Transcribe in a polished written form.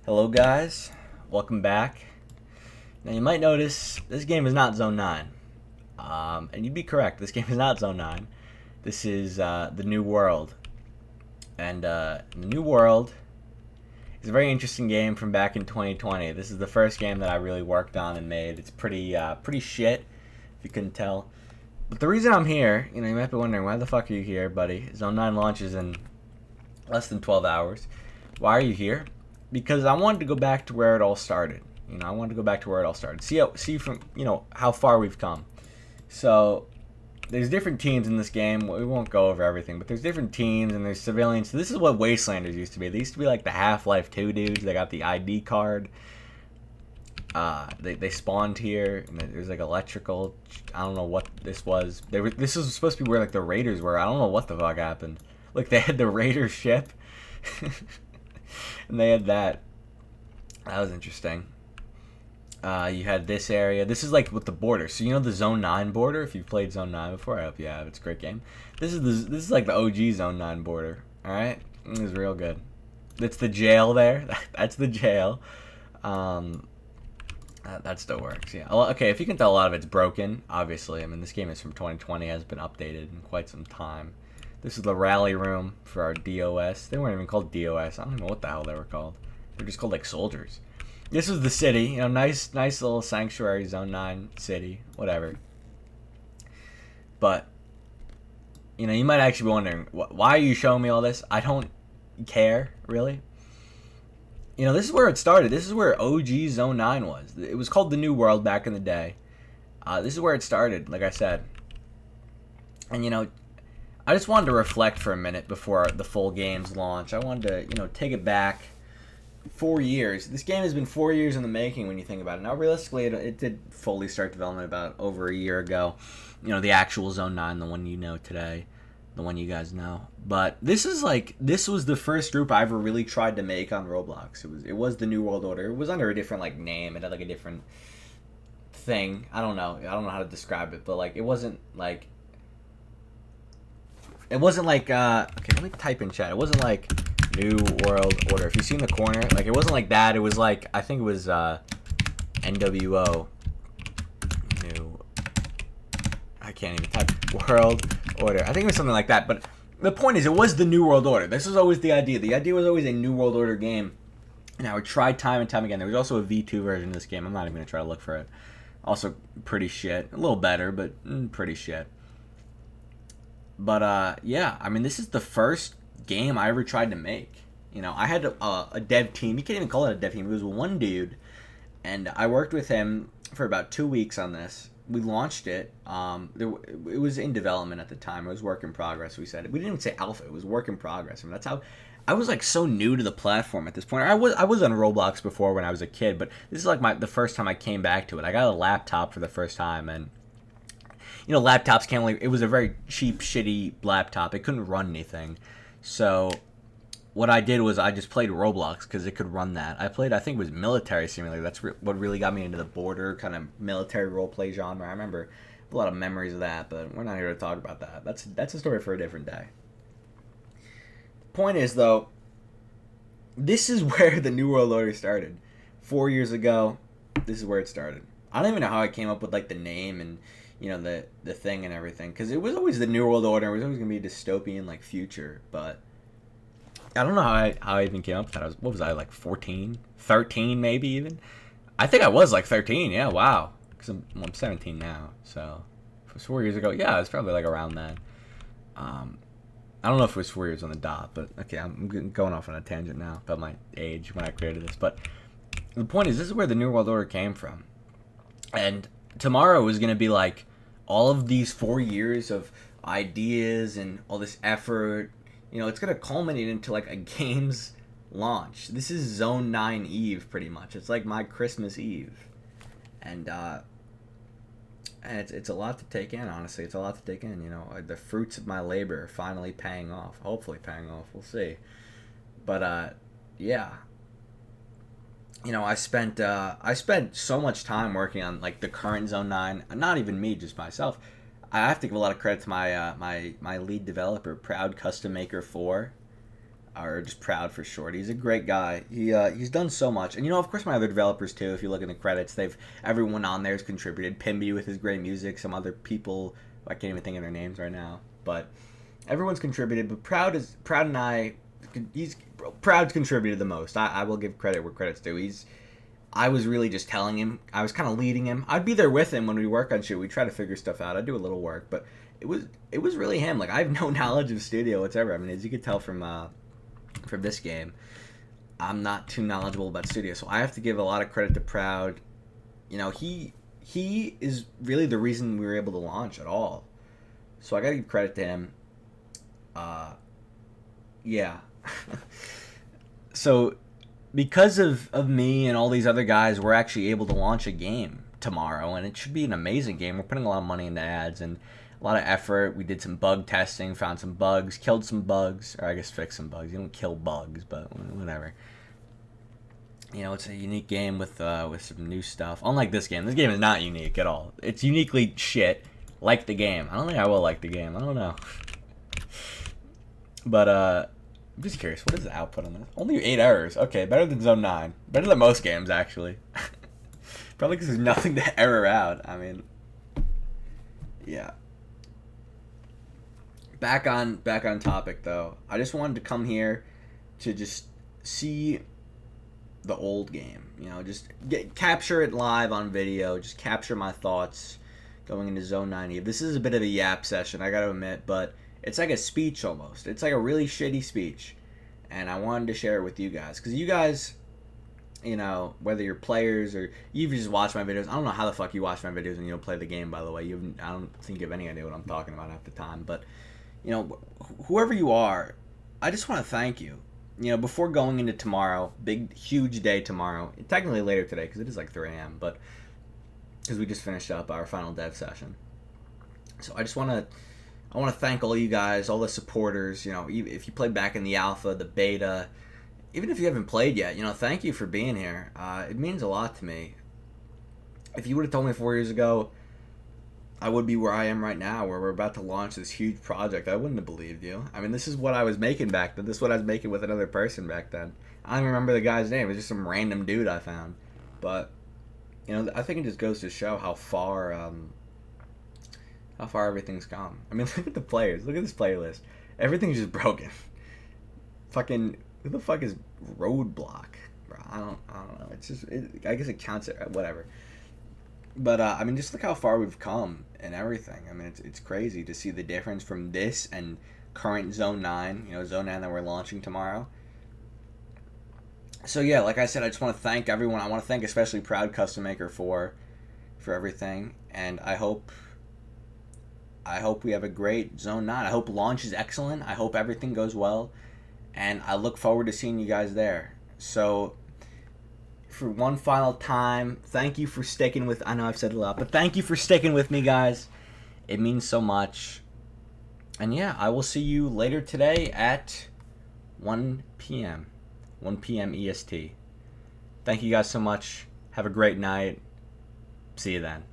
Hello guys, welcome back. Now you might notice this game is not Zone 9. And you'd be correct, this game is not Zone 9. This is The New World. And The New World is a very interesting game from back in 2020. This is the first game that I really worked on and made. It's pretty shit, if you couldn't tell. But the reason I'm here, you might be wondering, why the fuck are you here, buddy? Zone 9 launches in less than 12 hours. Why are you here? Because I wanted to go back to where it all started. I wanted to go back to where it all started. See from how far we've come. So there's different teams in this game. We won't go over everything, but there's different teams and there's civilians. So this is what Wastelanders used to be. They used to be like the Half-Life 2 dudes. They got the ID card. They spawned here. And there's like electrical. I don't know what this was. This was supposed to be where like the Raiders were. I don't know what the fuck happened. Look, they had the Raider ship. And they had that. That was interesting. You had this area. This is like with the border. So you know the Zone 9 border? If you've played Zone 9 before, I hope you have. It's a great game. This is like the OG Zone 9 border. Alright? It was real good. It's the jail there. That's the jail. That still works, yeah. Okay, if you can tell, a lot of it's broken, obviously. I mean, this game is from 2020. It hasn't been updated in quite some time. This is the rally room for our DOS. They weren't even called DOS. I don't even know what the hell they were called. They're just called like soldiers. This was the city. Nice little sanctuary, Zone 9 city, whatever. But you might actually be wondering, why are you showing me all this? I don't care, really. This is where it started. This is where OG Zone 9 was. It was called The New World back in the day. This is where it started, like I said. And I just wanted to reflect for a minute before the full game's launch. I wanted to, take it back 4 years. This game has been 4 years in the making when you think about it. Now, realistically, it did fully start development about over a year ago. The actual Zone 9, the one you know today, the one you guys know. But this was the first group I ever really tried to make on Roblox. It was the New World Order. It was under a different name. It had a different thing. I don't know how to describe it, but it wasn't like. It wasn't like, okay, let me type in chat. It wasn't like New World Order. If you see in the corner, it wasn't like that. It was like, I think it was NWO. I can't even type World Order. I think it was something like that. But the point is, it was the New World Order. This was always the idea. The idea was always a New World Order game. And I would try time and time again. There was also a V2 version of this game. I'm not even going to try to look for it. Also pretty shit. A little better, but pretty shit. But, yeah, I mean, this is the first game I ever tried to make. I had a dev team. You can't even call it a dev team. It was one dude, and I worked with him for about 2 weeks on this. We launched it. It was in development at the time. It was work in progress, we said. We didn't even say alpha. It was work in progress. I mean, that's how... I was, so new to the platform at this point. I was on Roblox before when I was a kid, but this is, the first time I came back to it. I got a laptop for the first time, and... laptops can't only... It was a very cheap, shitty laptop. It couldn't run anything. So, what I did was I just played Roblox because it could run that. I think it was Military Simulator. That's what really got me into the border kind of military roleplay genre. I remember a lot of memories of that, but we're not here to talk about that. That's a story for a different day. Point is, though, this is where the New World Order started. 4 years ago, this is where it started. I don't even know how I came up with, the name and... the thing and everything, because it was always the New World Order. It was always gonna be a dystopian future, but I don't know how I even came up with that. What was I 14, 13 maybe even? I think I was 13. Yeah, wow. Because I'm 17 now, so if it was 4 years ago, yeah, it's probably around that. I don't know if it was 4 years on the dot, but okay, I'm going off on a tangent now about my age when I created this. But the point is, this is where the New World Order came from, and tomorrow is gonna be all of these 4 years of ideas and all this effort, it's going to culminate into a game's launch. This is Zone 9 Eve, pretty much. It's like my Christmas Eve. And it's a lot to take in, honestly. It's a lot to take in, The fruits of my labor are finally paying off. Hopefully paying off. We'll see. But, yeah. I spent so much time working on the current Zone 9. Not even me, just myself. I have to give a lot of credit to my lead developer, Proud Custom Maker 4. or just Proud for short. He's a great guy. He's done so much, and of course, my other developers too. If you look in the credits, everyone on there has contributed. Pimby with his great music. Some other people, I can't even think of their names right now, but everyone's contributed. But Proud and I. Proud's contributed the most. I will give credit where credit's due. I was really just telling him. I was kind of leading him. I'd be there with him when we work on shit. We try to figure stuff out. I'd do a little work, but it was really him. Like, I have no knowledge of studio whatsoever. I mean, as you could tell from this game, I'm not too knowledgeable about studio, so I have to give a lot of credit to Proud. He is really the reason we were able to launch at all. So I gotta give credit to him. Yeah. So because of me and all these other guys, we're actually able to launch a game tomorrow, and it should be an amazing game. We're putting a lot of money into ads and a lot of effort. We did some bug testing, found some bugs, killed some bugs, or I guess fixed some bugs. You don't kill bugs, but whatever. It's a unique game with some new stuff. Unlike this game is not unique at all. It's uniquely shit, like the game. I don't think I will like the game. I don't know. But I'm just curious, what is the output on this? Only 8 errors. Okay, better than Zone 9. Better than most games, actually. Probably because there's nothing to error out. I mean, yeah. Back on topic, though. I just wanted to come here to just see the old game. Just capture it live on video. Just capture my thoughts going into Zone 90. This is a bit of a yap session, I gotta admit, but it's like a speech almost. It's like a really shitty speech. And I wanted to share it with you guys. Because you guys, whether you're players or you just watch my videos. I don't know how the fuck you watch my videos and you don't play the game, by the way. I don't think you have any idea what I'm talking about half the time. But, whoever you are, I just want to thank you. Before going into tomorrow, big, huge day tomorrow. Technically later today because it is like 3 a.m. But because we just finished up our final dev session. So I want to thank all you guys, all the supporters. If you played back in the alpha, the beta, even if you haven't played yet, thank you for being here. It means a lot to me. If you would have told me 4 years ago I would be where I am right now, where we're about to launch this huge project, I wouldn't have believed you. I mean, this is what I was making back then. This is what I was making with another person back then. I don't even remember the guy's name. It was just some random dude I found. But, I think it just goes to show how far everything's come. I mean, look at the players. Look at this playlist. Everything's just broken. Fucking, who the fuck is Roadblock? Bro, I don't know. It's just, I guess it counts it, whatever. But, I mean, just look how far we've come and everything. I mean, it's crazy to see the difference from this and current Zone 9, Zone 9 that we're launching tomorrow. So, yeah, like I said, I just want to thank everyone. I want to thank especially Proud Custom Maker for everything. And I hope we have a great Zone 9. I hope launch is excellent. I hope everything goes well. And I look forward to seeing you guys there. So, for one final time, thank you for sticking with... I know I've said a lot, but thank you for sticking with me, guys. It means so much. And yeah, I will see you later today at 1 p.m. 1 p.m. EST. Thank you guys so much. Have a great night. See you then.